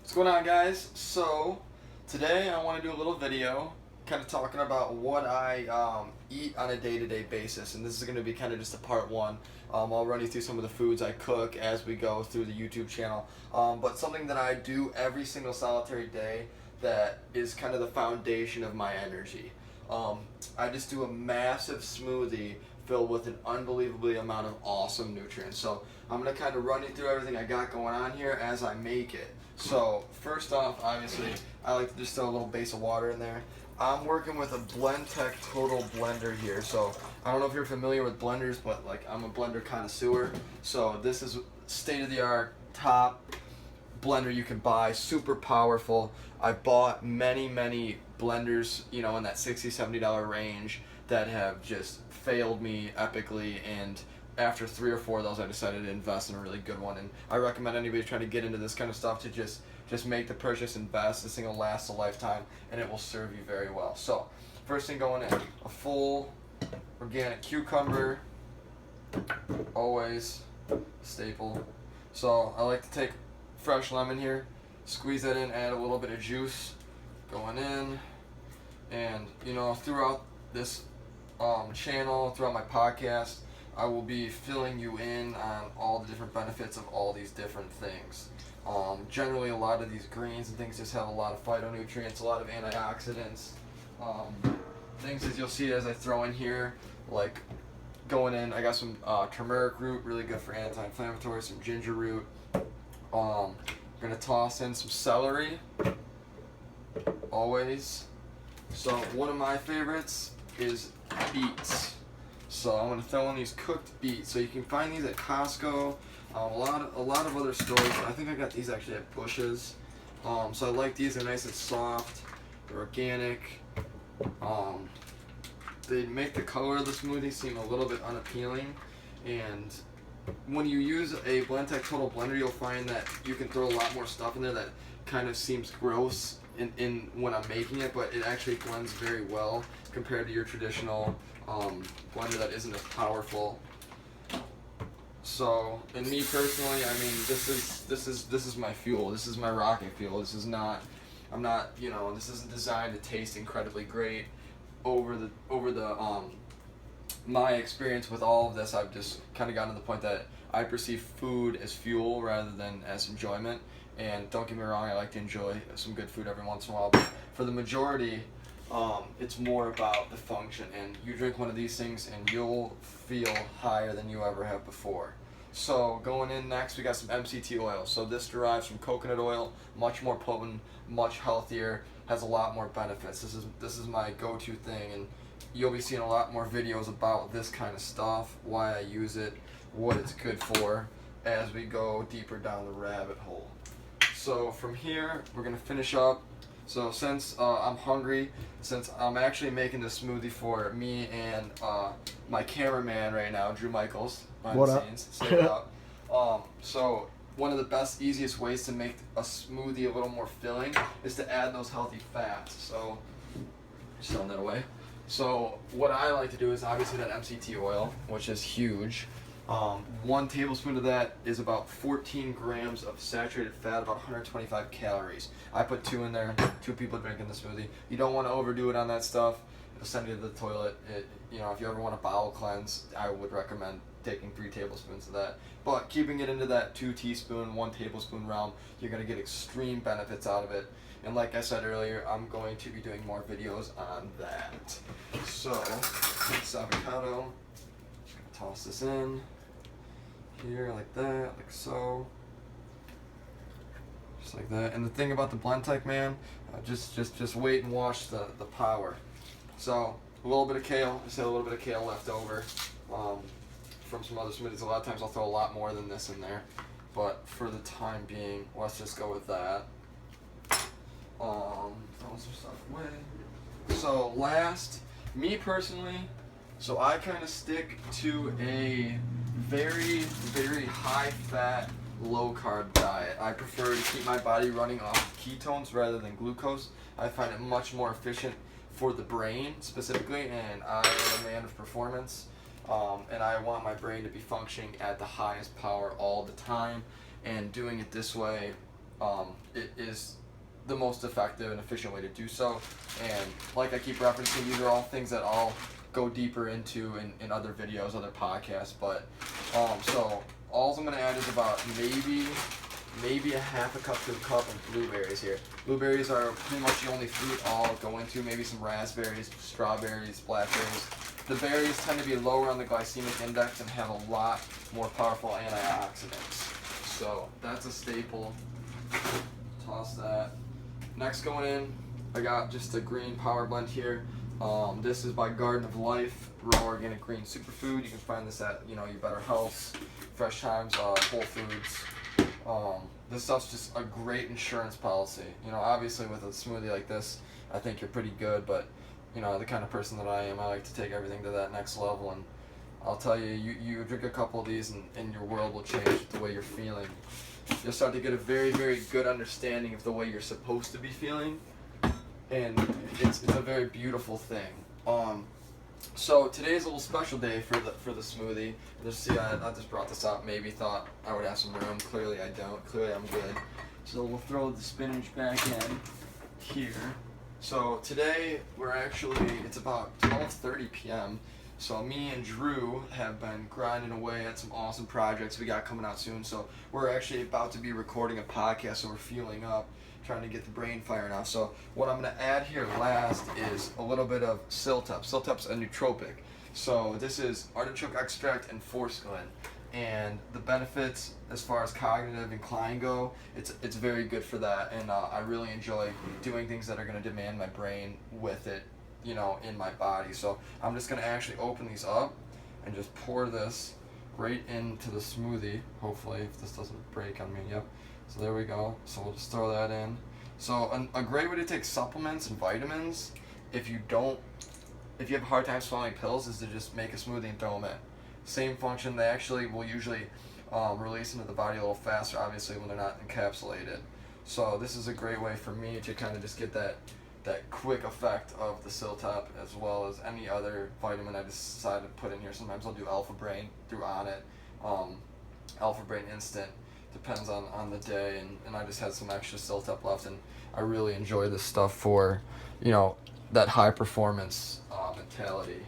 What's going on, guys? So today I want to do a little video kind of talking about what I eat on a day-to-day basis, and this is going to be kind of just a part one. I'll run you through some of the foods I cook as we go through the YouTube channel, but something that I do every single solitary day that is kind of the foundation of my energy. I just do a massive smoothie filled with an unbelievably amount of awesome nutrients. So I'm going to kind of run you through everything I got going on here as I make it. So first off, obviously, I like to just throw a little base of water in there. I'm working with a BlendTech Total Blender here. So I don't know if you're familiar with blenders, but like I'm a blender connoisseur. So this is state-of-the-art, top blender you can buy, super powerful. I bought many blenders, you know, in that $60, $70 range that have just failed me epically, and after 3 or 4 of those I decided to invest in a really good one. And I recommend anybody trying to get into this kind of stuff to just make the purchase, invest. This thing will last a lifetime and it will serve you very well. So first thing going in, a full organic cucumber, always staple. So I like to take fresh lemon here, squeeze that in, add a little bit of juice going in. And you know, throughout this channel, throughout my podcast, I will be filling you in on all the different benefits of all these different things. Generally, a lot of these greens and things just have a lot of phytonutrients, a lot of antioxidants. Things as you'll see as I throw in here, like going in, I got some turmeric root, really good for anti-inflammatory, some ginger root. I'm going to toss in some celery, always. So one of my favorites is beets. So I'm going to throw in these cooked beets. So you can find these at Costco, a lot of other stores. I think I got these actually at Bush's. So I like these. They're nice and soft. They're organic. They make the color of the smoothie seem a little bit unappealing. And when you use a BlendTech Total Blender, you'll find that you can throw a lot more stuff in there that kind of seems gross in when I'm making it, but it actually blends very well compared to your traditional blender that isn't as powerful. So, and me personally, I mean, this is my fuel. This is my rocket fuel. This is not, I'm not, you know, this isn't designed to taste incredibly great. Over my experience with all of this, I've just kind of gotten to the point that I perceive food as fuel rather than as enjoyment. And don't get me wrong, I like to enjoy some good food every once in a while, but for the majority, it's more about the function. And you drink one of these things and you'll feel higher than you ever have before. So going in next, we got some MCT oil. So this derives from coconut oil, much more potent, much healthier, has a lot more benefits. This is my go-to thing, and you'll be seeing a lot more videos about this kind of stuff, why I use it, what it's good for, as we go deeper down the rabbit hole. So from here, we're going to finish up. So since I'm hungry, since I'm actually making this smoothie for me and my cameraman right now, Drew Michaels, behind the scenes, say what up. So one of the best, easiest ways to make a smoothie a little more filling is to add those healthy fats. So just throwing that away. So what I like to do is obviously that MCT oil, which is huge. 1 tablespoon of that is about 14 grams of saturated fat, about 125 calories. I put 2 in there, 2 people drinking the smoothie. You don't want to overdo it on that stuff. It'll send you to the toilet. You know, if you ever want a bowel cleanse, I would recommend taking 3 tablespoons of that. But keeping it into that 2 teaspoon, 1 tablespoon realm, you're going to get extreme benefits out of it. And like I said earlier, I'm going to be doing more videos on that. So, this avocado, toss this in. Here, like that, like so, just like that. And the thing about the BlendTech, man, just wait and watch the power. So a little bit of kale. I said a little bit of kale left over from some other smoothies. A lot of times I'll throw a lot more than this in there, but for the time being, let's just go with that. Throw some stuff away. So last, me personally, so I kind of stick to a very high fat, low carb diet. I prefer to keep my body running off ketones rather than glucose. I find it much more efficient for the brain specifically, and I am a man of performance, and I want my brain to be functioning at the highest power all the time, and doing it this way it is the most effective and efficient way to do so. And like I keep referencing, these are all things that I'll go deeper into in other videos, other podcasts. But so all I'm gonna add is about maybe a half a cup to a cup of blueberries here. Blueberries are pretty much the only fruit I'll go into. Maybe some raspberries, strawberries, blackberries. The berries tend to be lower on the glycemic index and have a lot more powerful antioxidants. So that's a staple. Toss that. Next going in, I got just a green power blend here. This is by Garden of Life, raw organic green superfood. You can find this at your Better Health, Fresh Times, Whole Foods. This stuff's just a great insurance policy. Obviously with a smoothie like this, I think you're pretty good, but the kind of person that I am, I like to take everything to that next level, and I'll tell you, you drink a couple of these and your world will change the way you're feeling. You'll start to get a very, very good understanding of the way you're supposed to be feeling, and it's a very beautiful thing. So today's a little special day for the smoothie. I just brought this up. Maybe thought I would have some room. Clearly I don't. Clearly I'm good. So we'll throw the spinach back in here. So today it's about 12:30 p.m. So me and Drew have been grinding away at some awesome projects we got coming out soon. So we're actually about to be recording a podcast, so we're fueling up, trying to get the brain firing off. So what I'm going to add here last is a little bit of CILTEP. CILTEP's a nootropic. So this is artichoke extract and forskolin. And the benefits as far as cognitive incline go, it's very good for that. And I really enjoy doing things that are going to demand my brain with it, in my body. So I'm just going to actually open these up and just pour this right into the smoothie, hopefully, if this doesn't break on me. Yep. So there we go. So we'll just throw that in. So a great way to take supplements and vitamins, if you have a hard time swallowing pills, is to just make a smoothie and throw them in. Same function. They actually will usually release into the body a little faster, obviously, when they're not encapsulated. So this is a great way for me to kind of just get that quick effect of the CILTEP, as well as any other vitamin I decide to put in here. Sometimes I'll do Alpha Brain through Onnit, Alpha Brain Instant, depends on the day, and I just had some extra CILTEP left, and I really enjoy this stuff for that high performance mentality.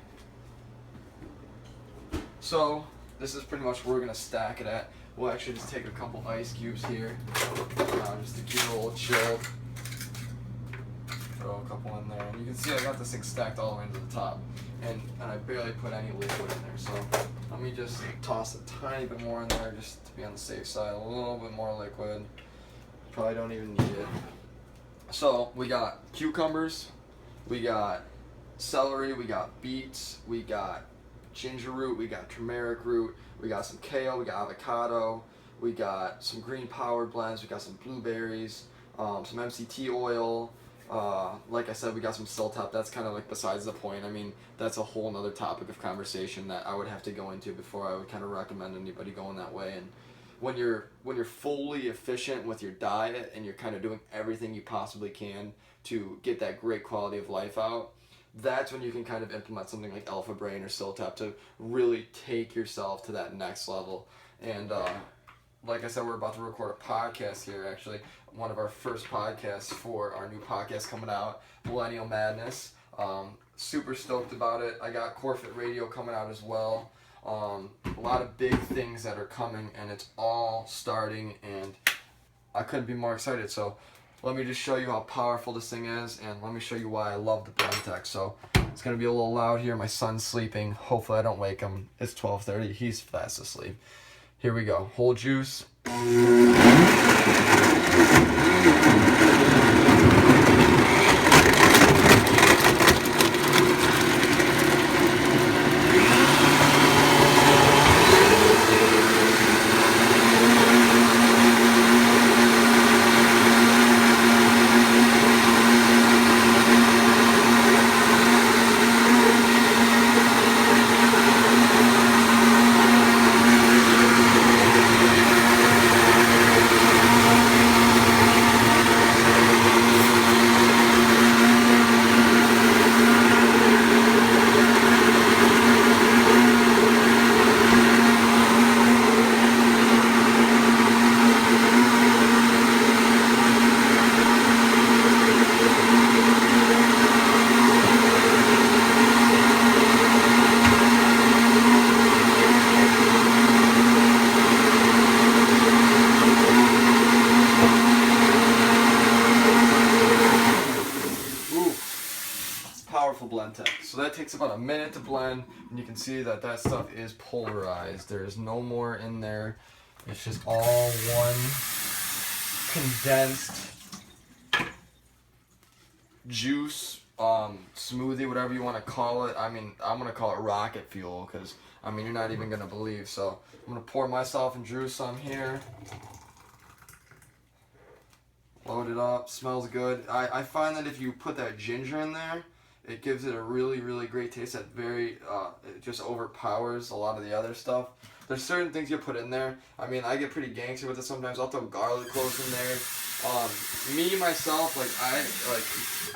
So this is pretty much where we're gonna stack it at. We'll actually just take a couple ice cubes here, just to keep it a little chilled. Throw a couple in there, and you can see I got this thing stacked all the way into the top, and I barely put any liquid in there. So let me just toss a tiny bit more in there, just to be on the safe side. A little bit more liquid. Probably don't even need it. So we got cucumbers, we got celery, we got beets, we got ginger root, we got turmeric root, we got some kale, we got avocado, we got some green powered blends, we got some blueberries, some MCT oil. Like I said, we got some CILTEP. That's kind of like besides the point. I mean, that's a whole nother topic of conversation that I would have to go into before I would kind of recommend anybody going that way. And when you're fully efficient with your diet and you're kind of doing everything you possibly can to get that great quality of life out, that's when you can kind of implement something like Alpha Brain or CILTEP to really take yourself to that next level. And like I said, we're about to record a podcast here, actually. One of our first podcasts for our new podcast coming out, Millennial Madness. Super stoked about it. I got CoreFit Radio coming out as well. A lot of big things that are coming, and it's all starting, and I couldn't be more excited. So let me just show you how powerful this thing is, and let me show you why I love the blend tech. So it's going to be a little loud here. My son's sleeping. Hopefully I don't wake him. It's 12:30. He's fast asleep. Here we go. Whole juice. BlendTech. So that takes about a minute to blend, and you can see that that stuff is pulverized. There's no more in there. It's just all one condensed juice, smoothie, whatever you want to call it. I mean, I'm going to call it rocket fuel because, I mean, you're not even going to believe. So I'm going to pour myself and Drew some here. Load it up. Smells good. I find that if you put that ginger in there, it gives it a really, really great taste that it just overpowers a lot of the other stuff. There's certain things you put in there. I mean, I get pretty gangster with it sometimes. I'll throw garlic cloves in there. Me, myself,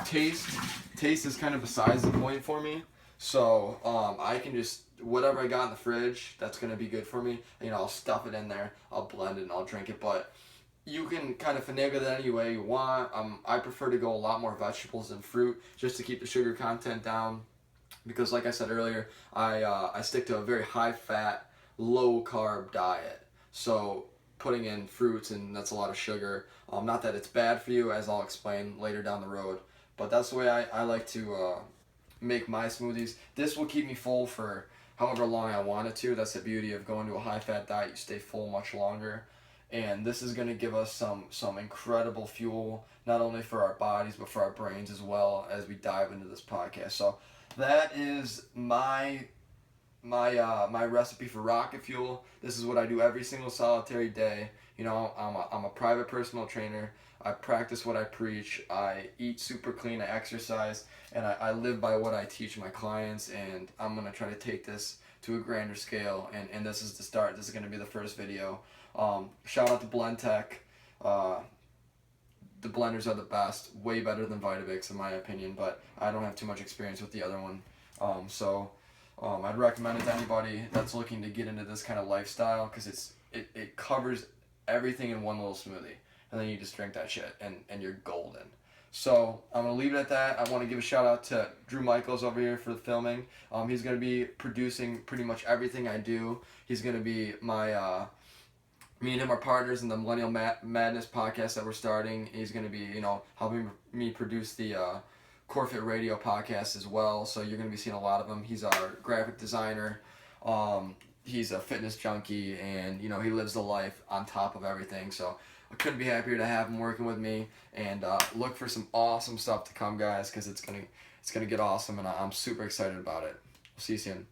taste is kind of besides the point for me. So, I can just, whatever I got in the fridge, that's going to be good for me. You know, I'll stuff it in there, I'll blend it, and I'll drink it. But you can kind of finagle that any way you want. I prefer to go a lot more vegetables than fruit just to keep the sugar content down. Because like I said earlier, I stick to a very high-fat, low-carb diet. So putting in fruits, and that's a lot of sugar. Not that it's bad for you, as I'll explain later down the road. But that's the way I like to make my smoothies. This will keep me full for however long I want it to. That's the beauty of going to a high-fat diet. You stay full much longer. And this is going to give us some incredible fuel, not only for our bodies, but for our brains as well as we dive into this podcast. So that is my recipe for rocket fuel. This is what I do every single solitary day. You know, I'm a private personal trainer. I practice what I preach. I eat super clean. I exercise, and I live by what I teach my clients. And I'm gonna try to take this to a grander scale. And this is the start. This is gonna be the first video. Shout out to BlendTech. The blenders are the best, way better than Vitamix in my opinion, but I don't have too much experience with the other one. I'd recommend it to anybody that's looking to get into this kind of lifestyle because it covers everything in one little smoothie, and then you just drink that shit and you're golden. So I'm going to leave it at that. I want to give a shout out to Drew Michaels over here for the filming. He's going to be producing pretty much everything I do. He's going to be my... me and him are partners in the Millennial Madness podcast that we're starting. He's going to be, helping me produce the CoreFit radio podcast as well. So you're going to be seeing a lot of him. He's our graphic designer. He's a fitness junkie, and, he lives the life on top of everything. So I couldn't be happier to have him working with me. And look for some awesome stuff to come, guys, because it's gonna get awesome, and I'm super excited about it. See you soon.